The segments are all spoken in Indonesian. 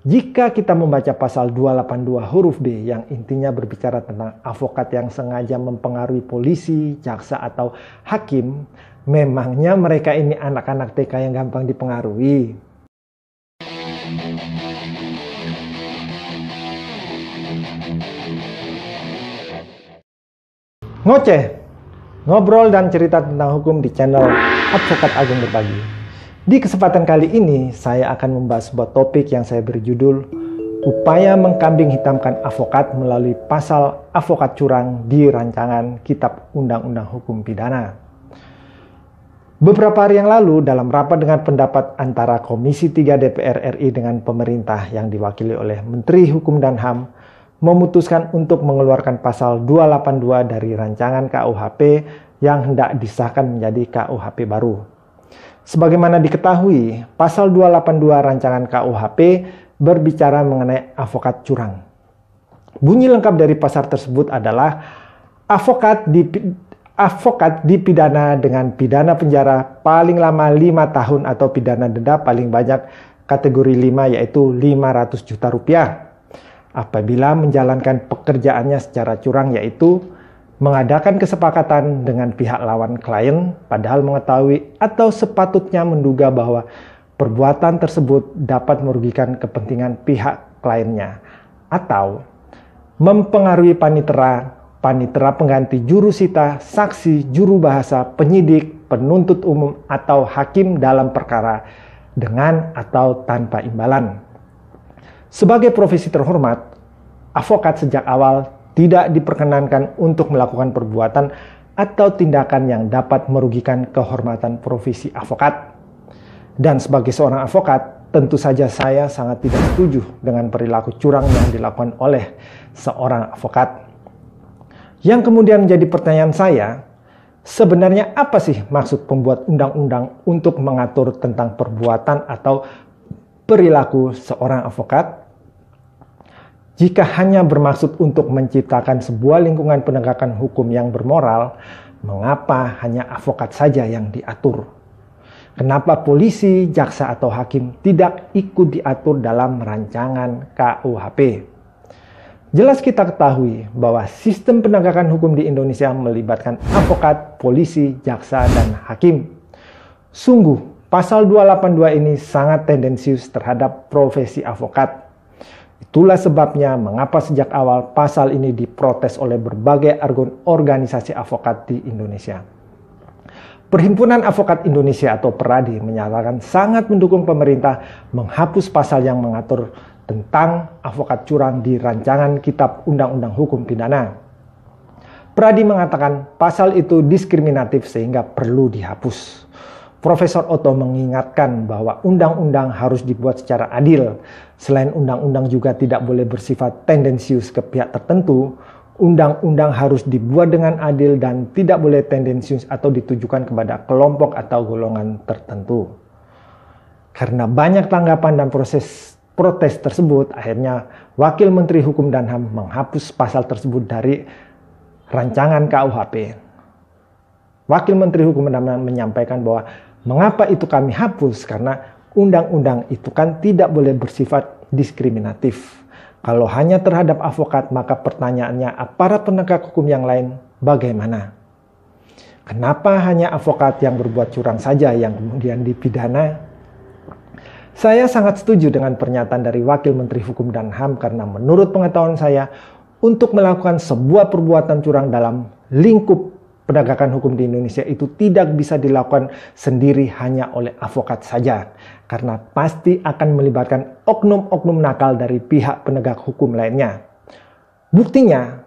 Jika kita membaca pasal 282 huruf B yang intinya berbicara tentang avokat yang sengaja mempengaruhi polisi, jaksa, atau hakim, memangnya mereka ini anak-anak TK yang gampang dipengaruhi? Ngoceh, ngobrol dan cerita tentang hukum di channel Advokat Agung Berbagi. Di kesempatan kali ini, saya akan membahas sebuah topik yang saya beri judul Upaya Mengkambing Hitamkan Avokat melalui Pasal Avokat Curang di Rancangan Kitab Undang-Undang Hukum Pidana. Beberapa hari yang lalu, dalam rapat dengan pendapat antara Komisi 3 DPR RI dengan pemerintah yang diwakili oleh Menteri Hukum dan HAM, memutuskan untuk mengeluarkan Pasal 282 dari Rancangan KUHP yang hendak disahkan menjadi KUHP baru. Sebagaimana diketahui, Pasal 282 Rancangan KUHP berbicara mengenai avokat curang. Bunyi lengkap dari pasal tersebut adalah avokat dipidana dengan pidana penjara paling lama 5 tahun atau pidana denda paling banyak kategori 5 yaitu 500 juta rupiah. Apabila menjalankan pekerjaannya secara curang yaitu mengadakan kesepakatan dengan pihak lawan klien padahal mengetahui atau sepatutnya menduga bahwa perbuatan tersebut dapat merugikan kepentingan pihak kliennya, atau mempengaruhi panitera pengganti jurusita, saksi, juru bahasa, penyidik, penuntut umum, atau hakim dalam perkara dengan atau tanpa imbalan. Sebagai profesi terhormat, avokat sejak awal tidak diperkenankan untuk melakukan perbuatan atau tindakan yang dapat merugikan kehormatan profesi avokat. Dan sebagai seorang avokat, tentu saja saya sangat tidak setuju dengan perilaku curang yang dilakukan oleh seorang avokat. Yang kemudian menjadi pertanyaan saya, sebenarnya apa sih maksud pembuat undang-undang untuk mengatur tentang perbuatan atau perilaku seorang avokat? Jika hanya bermaksud untuk menciptakan sebuah lingkungan penegakan hukum yang bermoral, mengapa hanya avokat saja yang diatur? Kenapa polisi, jaksa, atau hakim tidak ikut diatur dalam rancangan KUHP? Jelas kita ketahui bahwa sistem penegakan hukum di Indonesia melibatkan avokat, polisi, jaksa, dan hakim. Sungguh, pasal 282 ini sangat tendensius terhadap profesi avokat. Itulah sebabnya mengapa sejak awal pasal ini diprotes oleh berbagai organisasi avokat di Indonesia. Perhimpunan Avokat Indonesia atau PERADI menyatakan sangat mendukung pemerintah menghapus pasal yang mengatur tentang avokat curang di Rancangan Kitab Undang-Undang Hukum Pidana. PERADI mengatakan pasal itu diskriminatif sehingga perlu dihapus. Profesor Otto mengingatkan bahwa undang-undang harus dibuat secara adil. Selain undang-undang juga tidak boleh bersifat tendensius ke pihak tertentu, undang-undang harus dibuat dengan adil dan tidak boleh tendensius atau ditujukan kepada kelompok atau golongan tertentu. Karena banyak tanggapan dan protes tersebut, akhirnya Wakil Menteri Hukum dan HAM menghapus pasal tersebut dari rancangan KUHP. Wakil Menteri Hukum dan HAM menyampaikan bahwa mengapa itu kami hapus? Karena undang-undang itu kan tidak boleh bersifat diskriminatif. Kalau hanya terhadap avokat, maka pertanyaannya aparat penegak hukum yang lain bagaimana? Kenapa hanya avokat yang berbuat curang saja yang kemudian dipidana? Saya sangat setuju dengan pernyataan dari Wakil Menteri Hukum dan HAM karena menurut pengetahuan saya, untuk melakukan sebuah perbuatan curang dalam lingkup penegakan hukum di Indonesia itu tidak bisa dilakukan sendiri hanya oleh avokat saja. Karena pasti akan melibatkan oknum-oknum nakal dari pihak penegak hukum lainnya. Buktinya,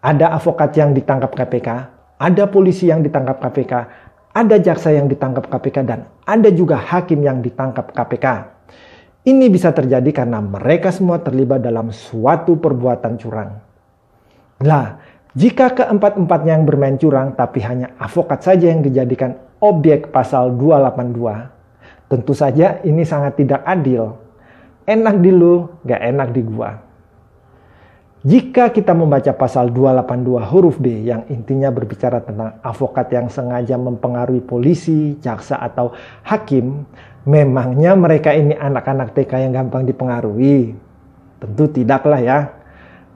ada avokat yang ditangkap KPK, ada polisi yang ditangkap KPK, ada jaksa yang ditangkap KPK, dan ada juga hakim yang ditangkap KPK. Ini bisa terjadi karena mereka semua terlibat dalam suatu perbuatan curang. Lah, jika keempat-empatnya yang bermain curang tapi hanya avokat saja yang dijadikan objek pasal 282, tentu saja ini sangat tidak adil. Enak di lu, gak enak di gua. Jika kita membaca pasal 282 huruf B yang intinya berbicara tentang avokat yang sengaja mempengaruhi polisi, jaksa, atau hakim, Memangnya mereka ini anak-anak TK yang gampang dipengaruhi? Tentu tidaklah ya.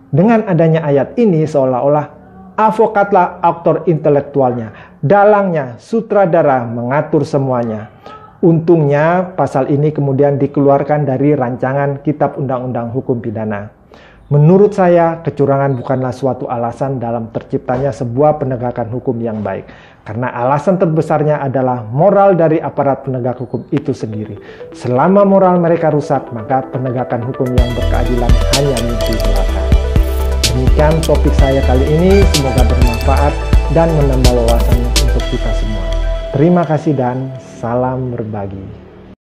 Dengan adanya ayat ini seolah-olah avokatlah aktor intelektualnya, dalangnya, sutradara mengatur semuanya. Untungnya pasal ini kemudian dikeluarkan dari rancangan Kitab Undang-Undang Hukum Pidana. Menurut saya, kecurangan bukanlah suatu alasan dalam terciptanya sebuah penegakan hukum yang baik. Karena alasan terbesarnya adalah moral dari aparat penegak hukum itu sendiri. Selama moral mereka rusak, maka penegakan hukum yang berkeadilan hanya mimpi belaka. Demikian topik saya kali ini, semoga bermanfaat dan menambah wawasan untuk kita semua. Terima kasih dan salam berbagi.